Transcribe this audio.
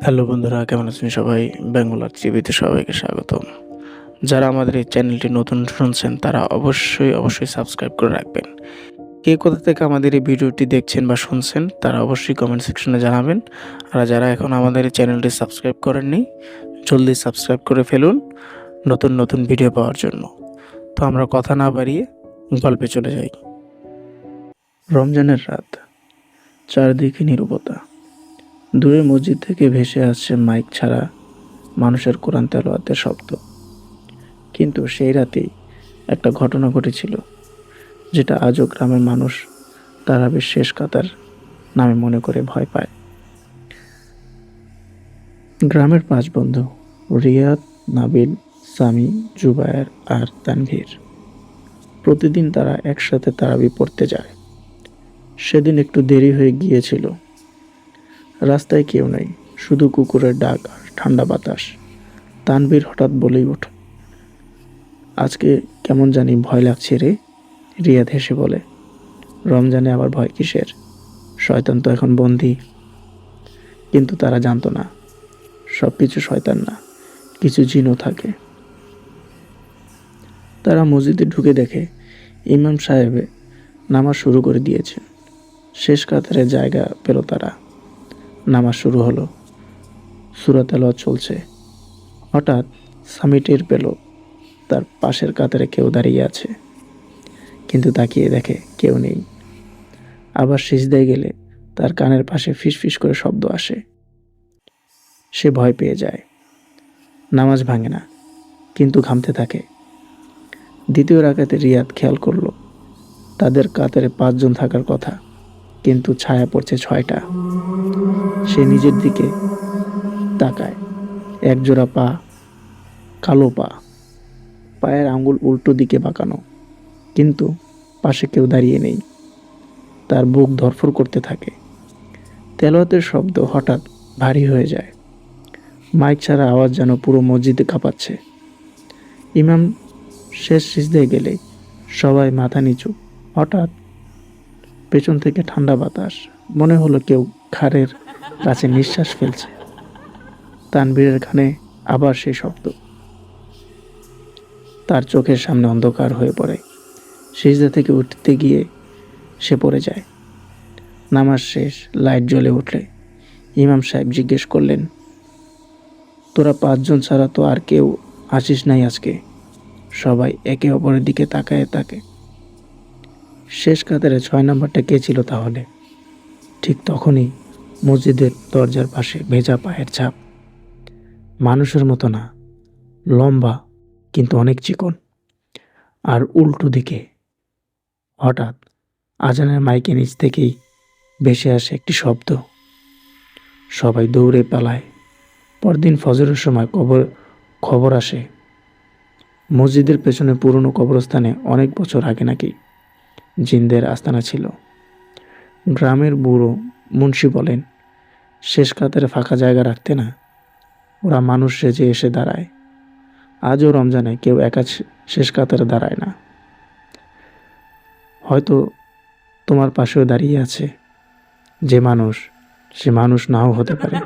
Hello বন্ধুরা, কেমন আছেন সবাই? বাংলার টিভিতে সবাইকে স্বাগতম। যারা আমাদের এই চ্যানেলটি নতুন শুনছেন তারা অবশ্যই সাবস্ক্রাইব করে রাখবেন। কে কোথা থেকে আমাদের এই ভিডিওটি দেখছেন বা শুনছেন তারা অবশ্যই কমেন্ট সেকশনে জানাবেন। আর যারা এখন আমাদের এই চ্যানেলটি সাবস্ক্রাইব করেননি, জলদি সাবস্ক্রাইব করে ফেলুন নতুন ভিডিও পাওয়ার জন্য। তো আমরা কথা না বাড়িয়ে গল্পে চলে যাই। রমজানের রাত, চারদিকে নীরবতা। দূরে মসজিদ থেকে ভেসে আসছে মাইক ছাড়া মানুষের কোরআন তেলাওয়াতের শব্দ। কিন্তু সেই রাতেই একটা ঘটনা ঘটেছিল, যেটা আজও গ্রামের মানুষ তারাবির শেষ কাতার নামে মনে করে ভয় পায়। গ্রামের 5 বন্ধু, রিয়াদ, নাবিল, সামি, জুবায়ের আর তানভীর। প্রতিদিন তারা একসাথে তারাবি পড়তে যায়। সেদিন একটু দেরি হয়ে গিয়েছিল। রাস্তায় কেউ নেই, শুধু কুকুরের ডাক আর ঠান্ডা বাতাস। তানভীর হঠাৎ বলেই ওঠে, আজকে কেমন জানি ভয় লাগছে রে। রিয়াদ হেসে বলে, রমজানে আবার ভয় কিসের? শয়তান তো এখন বন্দী। কিন্তু তারা জানতো না, সব কিছু শয়তান না, কিছু জিনও থাকে। তারা মসজিদে ঢুকে দেখে ইমাম সাহেবে নামাজ শুরু করে দিয়েছেন। শেষ কাতারে জায়গা পেল তারা। নামাজ শুরু হলো, সূরা তেলাওয়াত চলছে। হঠাৎ সামি টের পেল তার পাশের কাতারে কেউ দাঁড়িয়ে আছে, কিন্তু তাকিয়ে দেখে কেউ নেই। আবার সিজদায় গেলে তার কানের পাশে ফিসফিস করে শব্দ আসে। সে ভয় পেয়ে যায়। নামাজ ভাঙে না, কিন্তু ঘামতে থাকে। দ্বিতীয় রাকাতে রিয়াদ খেয়াল করলো তাদের কাতারে 5 জন থাকার কথা, কিন্তু ছায়া পড়ছে 6টা। সে নিজের দিকে তাকায়। একজোড়া পা, কালো পা, পায়ের আঙ্গুল উল্টো দিকে বাঁকানো, কিন্তু পাশে কেউ দাঁড়িয়ে নেই। তার বুক ধড়ফড় করতে থাকে। তেলাওয়াতের শব্দ হঠাৎ ভারী হয়ে যায়। মাইক ছাড়া আওয়াজ যেন পুরো মসজিদে কাঁপাচ্ছে। ইমাম শেষ সিজদায় গেলে সবাই মাথা নিচু। হঠাৎ পেছন থেকে ঠান্ডা বাতাস, মনে হলো কেউ ঘাড়ের কাছে নিঃশ্বাস ফেলছে। তানভীরের কানে আবার সেই শব্দ। তার চোখের সামনে অন্ধকার হয়ে পড়ে। সিজদা থেকে উঠতে গিয়ে সে পড়ে যায়। নামাজ শেষ, লাইট জ্বলে উঠলে ইমাম সাহেব জিজ্ঞেস করলেন, তোরা 5 জন ছাড়া তো আর কেউ আসিস নাই আজকে? সবাই একে অপরের দিকে তাকায় থাকে। শেষ কাতারে 6 নম্বরটা কে ছিল তাহলে? ঠিক তখনই মসজিদের দরজার পাশে ভেজা পায়ের ছাপ। মানুষের মতো না, লম্বা কিন্তু অনেক চিকন। আর উল্টো দিকে হঠাৎ আজানের মাইকে নিচ থেকেই ভেসে আসে একটি শব্দ। সবাই দৌড়ে পালায়। পরদিন ফজরের সময় খবর আসে মসজিদের পেছনে পুরনো কবরস্থানে অনেক বছর আগে নাকি জিনদের আস্তানা ছিল। গ্রামের বুড়ো মুন্সি বলেন, শেষ কাতারে ফাঁকা জায়গা রাখতে না, ওরা মানুষ সেজে এসে দাঁড়ায়। আজও রমজানে কেউ একা শেষ কাতারে দাঁড়ায় না। হয়তো তোমার পাশেও দাঁড়িয়ে আছে যে মানুষ, সে মানুষ নাও হতে পারে।